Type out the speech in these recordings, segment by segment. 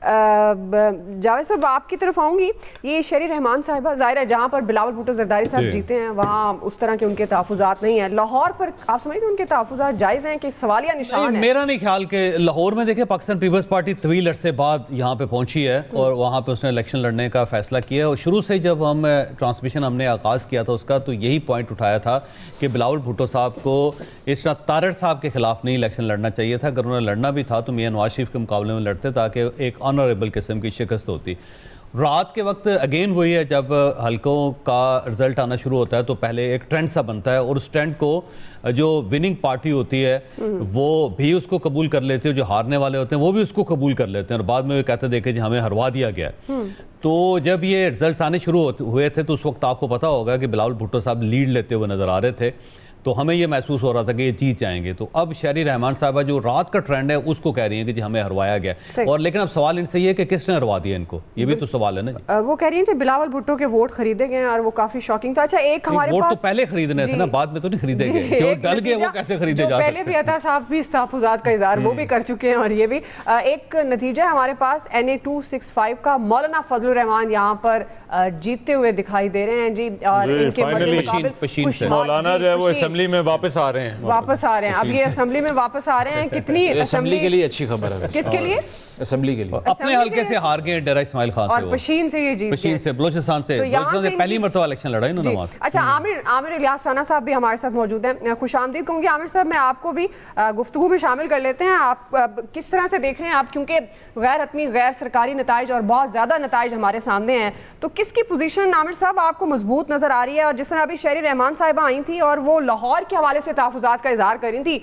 جاوید صاحب آپ کی طرف آؤں گی. یہ شہری رحمان صاحبہ ظاہر ہے جہاں پر بلاول بھٹو زرداری صاحب جیتے ہیں وہاں اس طرح کے ان کے تحفظات نہیں ہیں. لاہور پر آپ سمجھتے ہیں ان کے تحفظات جائز ہیں کہ سوالیہ نشان ہے؟ میرا نہیں خیال کہ لاہور میں دیکھیں پاکستان پیپلز پارٹی طویل عرصے بعد یہاں پہ پہنچی ہے اور وہاں پہ اس نے الیکشن لڑنے کا فیصلہ کیا ہے. اور شروع سے جب ہم ٹرانسمیشن ہم نے آغاز کیا تھا اس کا تو یہی پوائنٹ اٹھایا تھا کہ بلاول بھٹو صاحب کو اس طرح طارڑ صاحب کے خلاف نہیں الیکشن لڑنا چاہیے تھا. اگر انہیں لڑنا بھی تھا تو میاں نواز شریف کے مقابلے میں لڑتے تاکہ ایک آنریبل قسم کی شکست ہوتی. رات کے وقت اگین وہی ہے جب حلقوں کا رزلٹ آنا شروع ہوتا ہے تو پہلے ایک ٹرینڈ سا بنتا ہے اور اس ٹرینڈ کو جو وننگ پارٹی ہوتی ہے وہ بھی اس کو قبول کر لیتے ہیں, جو ہارنے والے ہوتے ہیں وہ بھی اس کو قبول کر لیتے ہیں اور بعد میں وہ کہتے دیکھیں جی ہمیں ہروا دیا گیا ہے. تو جب یہ رزلٹس آنے شروع ہوئے تھے تو اس وقت آپ کو پتا ہوگا کہ بلاول بھٹو صاحب لیڈ لیتے ہوئے نظر آ رہے تھے تو ہمیں یہ محسوس ہو رہا تھا کہ یہ جیت جائیں گے. تو اب شہری رحمان صاحبہ جو رات کا ٹرینڈ ہے اس کو کہہ رہی ہیں کہ جی ہمیں ہروایا گیا. اور لیکن اب سوال ان سے یہ ہے کہ کس نے ہروا دیا ان کو, یہ بھی تو سوال ہے نا جی. وہ کہہ رہی ہیں کہ بلاول بھٹو کے ووٹ خریدے گئے ہیں اور وہ کافی شاکنگ تھا. اچھا ایک ہمارے ووٹ پاس تو پہلے خریدنے تھے نا, بعد میں تو نہیں خریدے گئے. جو ڈل گئے وہ کیسے خریدے جا سکتے پہلے بھی عطا صاحب بھی اس تحفظات کا اظہار وہ بھی کر چکے ہیں. اور یہ بھی ایک نتیجہ ہمارے پاس NA265 کا مولانا فضل الرحمان یہاں پر جیتتے ہوئے دکھائی دے رہے ہیں جی. اور ان کے مقابل مولانا جو ہے وہ اسمبلی میں واپس آ رہے ہیں. اب یہ اسمبلی میں واپس آ رہے ہیں. کتنی اسمبلی کے لیے اچھی خبر ہے. کس کے لیے؟ اسمبلی کے لیے. اپنے حلقے سے ہار گئے ڈیرہ اسماعیل خان سے, اور پشین سے یہ جیت پشین سے بلوچستان سے پہلی مرتبہ الیکشن لڑا انہوں نے وہاں. اچھا عامر الیاس رانا صاحب بھی ہمارے ساتھ موجود ہیں. خوش آمدید کہوں گی عامر صاحب. میں آپ کو بھی گفتگو میں شامل کر لیتے ہیں. آپ کس طرح سے دیکھ رہے ہیں آپ, کیونکہ غیر حتمی غیر سرکاری نتائج اور بہت زیادہ نتائج ہمارے سامنے ہیں, تو کس کی پوزیشن عامر صاحب آپ کو مضبوط نظر آ رہی ہے؟ اور جس طرح ابھی شہری رحمان صاحبہ آئی تھی اور وہ لاہور کے حوالے سے تحفظات کا اظہار کر رہی تھی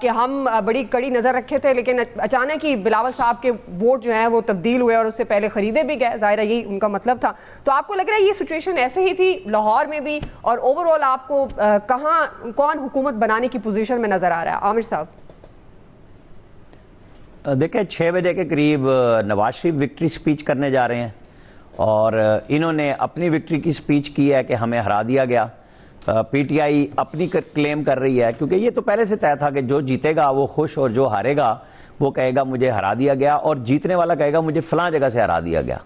کہ ہم بڑی کڑی نظر رکھے تھے لیکن اچانک ہی بلاول صاحب کے ووٹ جو ہیں وہ تبدیل ہوئے اور اس سے پہلے خریدے بھی گئے, ظاہر ہے یہی ان کا مطلب تھا. تو آپ کو لگ رہا ہے یہ سچویشن ایسے ہی تھی لاہور میں بھی, اور اوور آل آپ کو کہاں کون حکومت بنانے کی پوزیشن میں نظر آ رہا ہے عامر صاحب؟ دیکھیں 6 بجے کے قریب نواز شریف وکٹری سپیچ کرنے جا رہے ہیں اور انہوں نے اپنی وکٹری کی سپیچ کی ہے کہ ہمیں ہرا دیا گیا. پی ٹی آئی اپنی کلیم کر رہی ہے کیونکہ یہ تو پہلے سے طے تھا کہ جو جیتے گا وہ خوش اور جو ہارے گا وہ کہے گا مجھے ہرا دیا گیا, اور جیتنے والا کہے گا مجھے فلاں جگہ سے ہرا دیا گیا.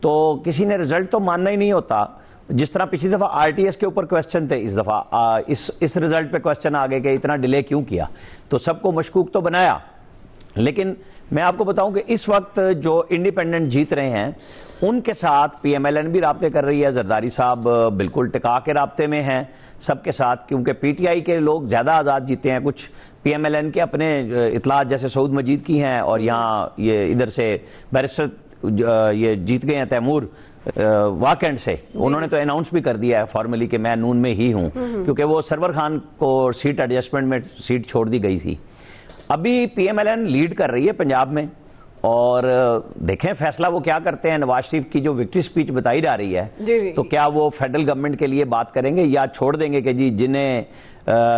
تو کسی نے رزلٹ تو ماننا ہی نہیں ہوتا. جس طرح پچھلی دفعہ RTS کے اوپر کویسچن تھے, اس دفعہ اس رزلٹ پہ کویسچن آ گئے کہ اتنا ڈیلے کیوں کیا, تو سب کو مشکوک تو بنایا. لیکن میں آپ کو بتاؤں کہ اس وقت جو انڈیپینڈنٹ جیت رہے ہیں ان کے ساتھ PMLN بھی رابطے کر رہی ہے. زرداری صاحب بالکل ٹکا کے رابطے میں ہیں سب کے ساتھ, کیونکہ PTI کے لوگ زیادہ آزاد جیتے ہیں. کچھ PMLN کے اپنے اطلاعات جیسے سعود مجید کی ہیں, اور یہاں یہ ادھر سے بیرسٹر یہ جیت گئے ہیں تیمور واکنڈ سے. انہوں نے تو اناؤنس بھی کر دیا ہے فارملی کہ میں نون میں ہی ہوں, کیونکہ وہ سرور خان کو سیٹ ایڈجسٹمنٹ میں سیٹ چھوڑ دی گئی تھی. ابھی PMLN لیڈ کر رہی ہے پنجاب میں, اور دیکھیں فیصلہ وہ کیا کرتے ہیں. نواز شریف کی جو وکٹری سپیچ بتائی جا رہی ہے تو کیا وہ فیڈرل گورنمنٹ کے لیے بات کریں گے یا چھوڑ دیں گے کہ جی جنہیں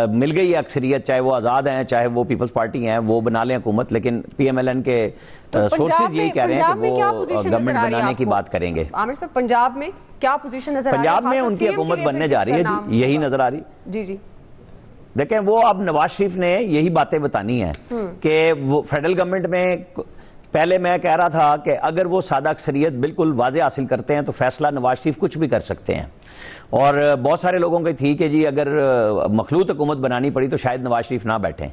مل گئی ہے اکثریت, چاہے وہ آزاد ہیں چاہے وہ پیپلز پارٹی ہیں, وہ بنا لیں حکومت. لیکن PMLN کے سورسز یہی کہہ رہے ہیں کہ وہ گورنمنٹ بنانے کی بات کریں گے. عامر صاحب پنجاب میں کیا پوزیشن نظر آ رہی ہے؟ پنجاب میں ان کی حکومت بننے جا رہی ہے جی, یہی نظر آ رہی. جی دیکھیں وہ اب نواز شریف نے یہی باتیں بتانی ہیں کہ وہ فیڈرل گورنمنٹ میں, پہلے میں کہہ رہا تھا کہ اگر وہ سادہ اکثریت بالکل واضح حاصل کرتے ہیں تو فیصلہ نواز شریف کچھ بھی کر سکتے ہیں. اور بہت سارے لوگوں کی تھی کہ جی اگر مخلوط حکومت بنانی پڑی تو شاید نواز شریف نہ بیٹھیں.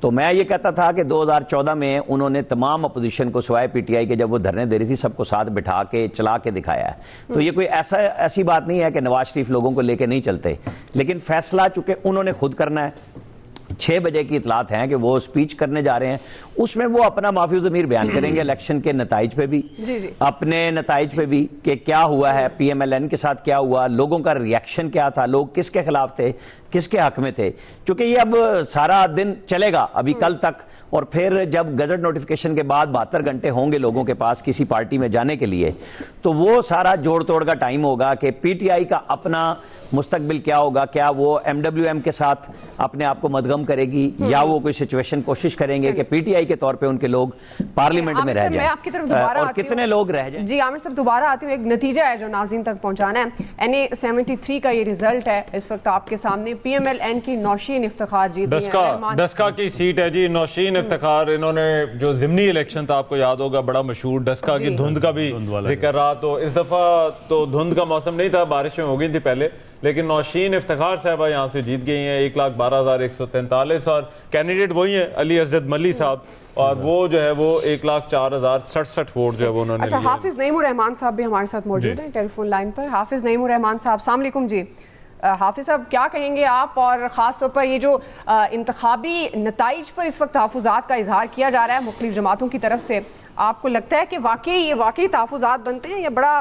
تو میں یہ کہتا تھا کہ 2014 میں انہوں نے تمام اپوزیشن کو سوائے PTI کے جب وہ دھرنے دے رہی تھی سب کو ساتھ بٹھا کے چلا کے دکھایا ہے. تو یہ کوئی ایسی بات نہیں ہے کہ نواز شریف لوگوں کو لے کے نہیں چلتے, لیکن فیصلہ چونکہ انہوں نے خود کرنا ہے. 6 بجے کی اطلاعات ہیں کہ وہ سپیچ کرنے جا رہے ہیں, اس میں وہ اپنا معافی و ضمیر بیان کریں گے الیکشن کے نتائج پہ بھی, اپنے نتائج پہ بھی کہ کیا ہوا ہے, PMLN کے ساتھ کیا ہوا, لوگوں کا ریاکشن کیا تھا, لوگ کس کے خلاف تھے, کس کے حق میں تھے. چونکہ یہ اب سارا دن چلے گا ابھی کل تک, اور پھر جب گزٹ نوٹیفیکیشن کے بعد 72 گھنٹے ہوں گے لوگوں کے پاس کسی پارٹی میں جانے کے لیے, تو وہ سارا جوڑ توڑ کا ٹائم ہوگا کہ PTI کا اپنا مستقبل کیا ہوگا. کیا وہ MWM کے ساتھ اپنے آپ کو مدغم کرے گی, یا وہ کوئی سچویشن کوشش کریں گے کہ PTI کے طور پہ ان کے لوگ پارلیمنٹ میں رہ میں آپ کی طرف جائیں دوبارہ اور آتی ہوں. کتنے لوگ رہ جائیں. جی عامر صاحب دوبارہ آتی ہوں. ایک نتیجہ ہے جو ناظرین تک پہنچانا ہے. NA-73 کا یہ رزلٹ ہے اس وقت آپ کے سامنے. PMLN کی نوشین افتخار جیت گئی ہیں. ڈسکا کی سیٹ ہے جی, نوشین افتخار. انہوں نے جو ضمنی الیکشن تھا آپ کو یاد ہوگا, بڑا مشہور, ڈسکا کی دھند کا بھی ذکر رہا. تو اس دفعہ تو دھند کا موسم نہیں تھا, بارشیں ہو گئی تھی پہلے, لیکن نوشین افتخار صاحبہ یہاں سے جیت گئی ہیں 1,12,143. اور کینڈیڈیٹ وہی ہیں علی اسجد ملی صاحب, اور وہ جو ہے وہ 1,04,067 ووٹ جو ہے وہ انہوں نے. اچھا, حافظ نعیم الرحمان صاحب بھی ہمارے ساتھ موجود ہیں ٹیلی فون لائن پر. حافظ نعیم الرحمان صاحب, السلام علیکم. جی حافظ صاحب کیا کہیں گے آپ, اور خاص طور پر یہ جو انتخابی نتائج پر اس وقت تحفظات کا اظہار کیا جا رہا ہے مختلف جماعتوں کی طرف سے, آپ کو لگتا ہے کہ واقعی تحفظات بنتے ہیں یا بڑا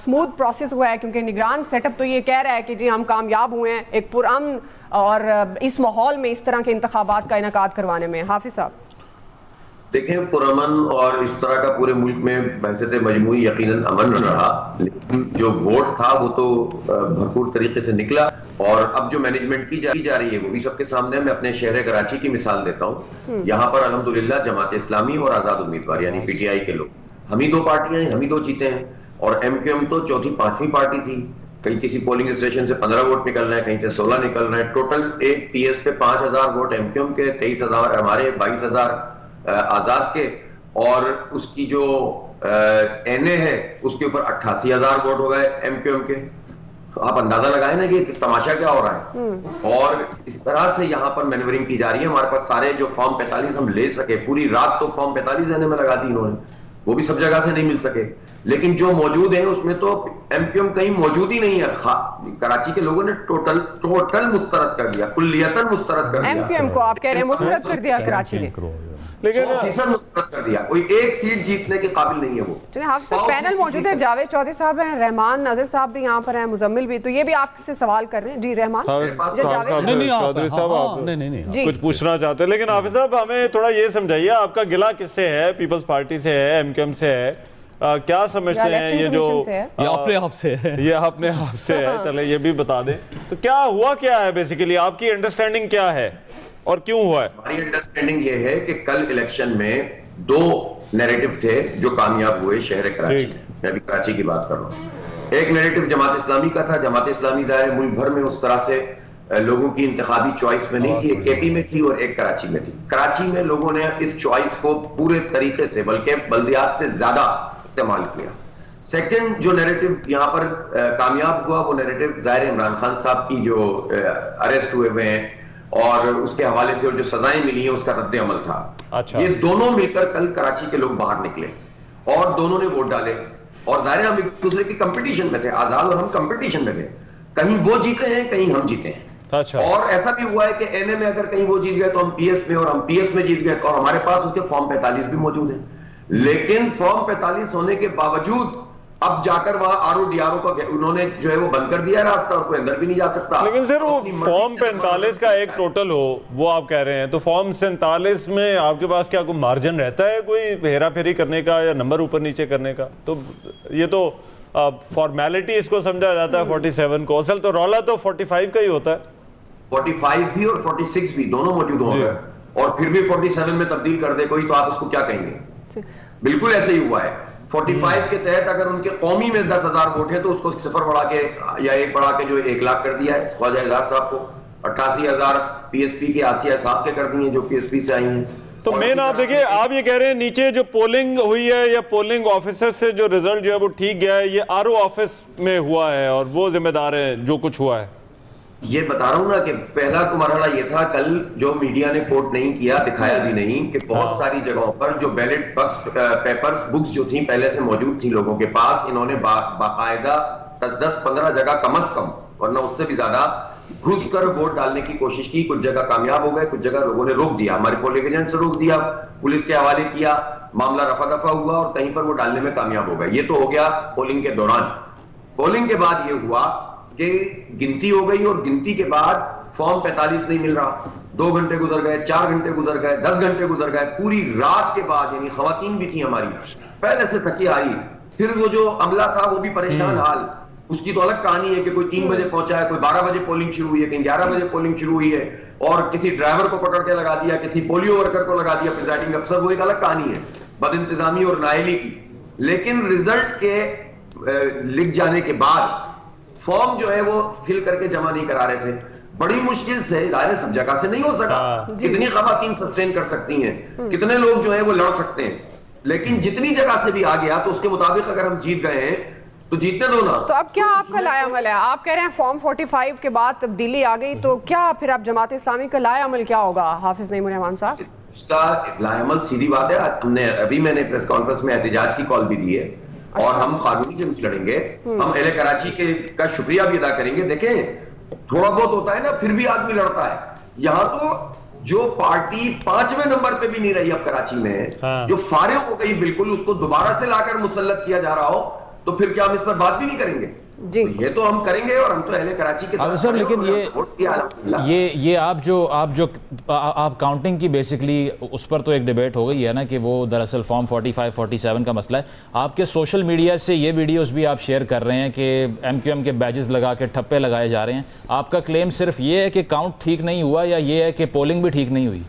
سموتھ پروسیس ہوا ہے؟ کیونکہ نگران سیٹ اپ تو یہ کہہ رہا ہے کہ جی ہم کامیاب ہوئے ہیں ایک پرامن اور اس ماحول میں اس طرح کے انتخابات کا انعقاد کروانے میں. حافظ صاحب دیکھیں, پرامن اور اس طرح کا پورے ملک میں بحثیت مجموعی یقیناً امن رہا, لیکن جو ووٹ تھا وہ تو بھرپور طریقے سے نکلا. اور اب جو مینجمنٹ کی جا رہی ہے وہ بھی سب کے سامنے. میں اپنے شہر کراچی کی مثال دیتا ہوں. یہاں پر الحمدللہ جماعت اسلامی اور آزاد امیدوار یعنی PTI کے لوگ, ہم ہی 2 پارٹیاں ہیں, ہم ہی 2 جیتے ہیں. اور MQM تو چوتھی 5ویں پارٹی تھی. کہیں کسی پولنگ اسٹیشن سے 15 ووٹ نکل رہے ہیں, کہیں سے 16 نکل رہے ہیں. ٹوٹل ایک PS پہ 5,000 ووٹ MQM کے, 23,000 ہمارے, 22,000 آزاد کے, اور اس کی جو NA ہے اس کے اوپر 88,000 ووٹ ہو گئے MQM کے. آپ اندازہ لگائیں نا کہ تماشا کیا ہو رہا ہے. اور اس طرح سے یہاں پر مینورنگ کی جا رہی ہے. ہمارے پاس سارے جو فارم 45 ہم لے سکے, پوری رات تو فارم 45 دینے میں لگا دی انہوں نے, وہ بھی سب جگہ سے نہیں مل سکے. لیکن جو موجود ہیں اس میں تو MQM کہیں موجود ہی نہیں ہے. کراچی کے لوگوں نے ٹوٹل مسترد کر دیا, کلیتاً مسترد کر دیا. MQM کو آپ کہہ رہے ہیں مسترد کر دیا کراچی نے, لیکن 100% مسترد کر دیا. کوئی ایک سیٹ جیتنے کے قابل نہیں ہے وہ. چلیں حافظ صاحب پینل موجود ہے, جاوید چودھری صاحب ہیں, رحمان ناظر صاحب بھی یہاں پر ہیں, مزمل بھی, تو یہ بھی آپ سے سوال کر رہے ہیں. جی رحمان چودھری صاحب آپ کچھ پوچھنا چاہتے ہیں. لیکن حافظ صاحب ہمیں تھوڑا یہ سمجھائیے, آپ کا گلہ کس سے ہے؟ پیپلز پارٹی سے ہے, MQM سے ہے, کیا سمجھتے ہیں یہ جو اپنے آپ سے ہے؟ یہ اپنے آپ سے ہے, چلے یہ بھی بتا دیں. تو کیا ہوا کیا ہے بیسیکلی, آپ کی انڈرسٹینڈنگ کیا ہے اور کیوں ہوا ہے؟ ہماری انڈرسٹینڈنگ یہ ہے کہ کل الیکشن میں 2 نیریٹو تھے جو کامیاب ہوئے شہر کراچی میں. میں ابھی کراچی کی بات کر رہا ہوں. ایک نیریٹو جماعت اسلامی کا تھا. جماعت اسلامی ظاہر ملک بھر میں اس طرح سے لوگوں کی انتخابی چوائس میں نہیں تھی, ایک KP میں تھی اور ایک کراچی میں تھی. کراچی میں لوگوں نے اس چوائس کو پورے طریقے سے بلکہ بلدیات سے زیادہ استعمال کیا. سیکنڈ جو نیریٹو یہاں پر کامیاب ہوا وہ نیریٹو ظاہر عمران خان صاحب کی جو اریسٹ ہوئے ہیں اور اس کے حوالے سے جو سزائیں ملی ہیں اس کا رد عمل تھا. یہ دونوں مل کر کل کراچی کے لوگ باہر نکلے اور دونوں نے ووٹ ڈالے. اور ظاہر ہم ایک دوسرے کی کمپٹیشن میں تھے, آزاد اور ہم کمپٹیشن میں تھے. کہیں وہ جیتے ہیں, کہیں ہم جیتے ہیں. اور ایسا بھی ہوا ہے کہ NA میں اگر کہیں وہ جیت گئے تو ہم PS میں, اور ہم PS میں جیت گئے اور ہمارے پاس اس کے فارم 45 بھی موجود ہیں. لیکن فارم 45 ہونے کے باوجود اب جا کر وہاں RO کا انہوں نے جو ہے وہ بند کر دیا راستہ, اور کوئی اندر بھی نہیں جا سکتا. لیکن سر وہ فارم 45 کا ایک ٹوٹل ہو وہ آپ کہہ رہے ہیں, تو فارم 47 میں آپ کے پاس کیا کوئی مارجن رہتا ہے کوئی ہیرا پھیری کرنے کا یا نمبر اوپر نیچے کرنے کا؟ تو یہ تو فارمیلٹی اس کو سمجھا جاتا ہے 47 کو, اصل تو رولا تو 45 کا ہی ہوتا ہے. 45 بھی اور 46 بھی دونوں موجود ہوں گے, اور پھر بھی 47 میں تبدیل کر دے کوئی, تو آپ اس کو کیا کہیں گے؟ بالکل ایسے ہی ہوا ہے. 45 کے تحت اگر ان کے قومی میں 10,000 ووٹ ہیں تو اس کو 0 بڑھا کے یا 1 بڑھا کے جو 1 لاکھ کر دیا ہے خواجہ اظہار صاحب کو. 88,000 PSP کے آسیہ صاحب کے کر دیے جو PSP سے آئی ہیں. تو مین آپ دیکھیں, آپ یہ کہہ رہے ہیں نیچے جو پولنگ ہوئی ہے یا پولنگ آفیسر سے جو رزلٹ جو ہے وہ ٹھیک گیا ہے, یہ RO آفس میں ہوا ہے اور وہ ذمہ دار ہیں جو کچھ ہوا ہے. یہ بتا رہا ہوں نا کہ پہلا تو مرحلہ یہ تھا کل جو میڈیا نے کوٹ نہیں کیا, دکھایا بھی نہیں, کہ بہت ساری جگہوں پر جو بیلٹ پیپرز بکس جو تھیں پہلے سے موجود تھیں لوگوں کے پاس, انہوں نے باقاعدہ 10-15 جگہ کم از کم ورنہ اس سے بھی زیادہ گھس کر ووٹ ڈالنے کی کوشش کی. کچھ جگہ کامیاب ہو گئے, کچھ جگہ لوگوں نے روک دیا, ہمارے پولنگ ایجنٹ سے روک دیا, پولیس کے حوالے کیا, معاملہ رفع دفع ہوا اور کہیں پر وہ ڈالنے میں کامیاب ہو گئے. یہ تو ہو گیا پولنگ کے دوران. پولنگ کے بعد یہ ہوا کہ گنتی ہو گئی, اور گنتی کے بعد فارم 45 نہیں مل رہا. 2 گھنٹے گزر گئے, 4 گھنٹے گزر گئے, 10 گھنٹے گزر گئے, پوری رات کے بعد, یعنی خواتین بھی تھیں ہماری پہلے سے تھکی آئی. پھر وہ جو عملہ تھا وہ بھی پریشان حال, اس کی تو الگ کہانی ہے کہ کوئی 3 بجے پہنچا ہے, کوئی 12 بجے پولنگ شروع ہوئی ہے, کہیں 11 بجے پولنگ شروع ہوئی ہے. اور کسی ڈرائیور کو پکڑ کے لگا دیا, کسی پولیو ورکر کو لگا دیا پریزائڈنگ افسر, وہ ایک الگ کہانی ہے بد انتظامی اور نااہلی کی. لیکن رزلٹ کے لکھ جانے کے بعد فارم جو ہے وہ فل کر کے جمع نہیں کرا رہے تھے, بڑی مشکل سے, ظاہر سب جگہ سے نہیں ہو سکا, کتنی خواتین سسٹین کر سکتی ہیں, کتنے لوگ جو ہیں وہ لڑ سکتے ہیں, لیکن جتنی جگہ سے بھی آ گیا تو اس کے مطابق اگر ہم جیت گئے ہیں تو جیتنے دو نا. تو اب کیا آپ کا لائے عمل ہے؟ آپ کہہ رہے ہیں فارم 45 کے بعد تبدیلی آ گئی, تو کیا پھر اب جماعت اسلامی کا لائے عمل کیا ہوگا حافظ نعیم الرحمان صاحب؟ اس کا لائے عمل سیدھی بات ہے, ہم نے ابھی میں نے پریس کانفرنس میں احتجاج کی کال بھی دی ہے, اور ہم قانونی جنگ لڑیں گے, ہم اہل کراچی کا شکریہ بھی ادا کریں گے. دیکھیں تھوڑا بہت ہوتا ہے نا, پھر بھی آدمی لڑتا ہے. یہاں تو جو پارٹی 5ویں نمبر پہ بھی نہیں رہی اب کراچی میں, جو فارغ ہو گئی بالکل, اس کو دوبارہ سے لا کر مسلط کیا جا رہا ہو, تو پھر کیا ہم اس پر بات بھی نہیں کریں گے؟ جی یہ تو ہم کریں گے, اور ہم تو اہل کراچی کے ساتھ. لیکن یہ آپ کاؤنٹنگ کی بیسکلی اس پر تو ایک ڈیبیٹ ہو گئی ہے نا کہ وہ دراصل فارم 45 47 کا مسئلہ ہے. آپ کے سوشل میڈیا سے یہ ویڈیوز بھی آپ شیئر کر رہے ہیں کہ ایم کیو ایم کے بیجز لگا کے ٹھپے لگائے جا رہے ہیں. آپ کا کلیم صرف یہ ہے کہ کاؤنٹ ٹھیک نہیں ہوا, یا یہ ہے کہ پولنگ بھی ٹھیک نہیں ہوئی؟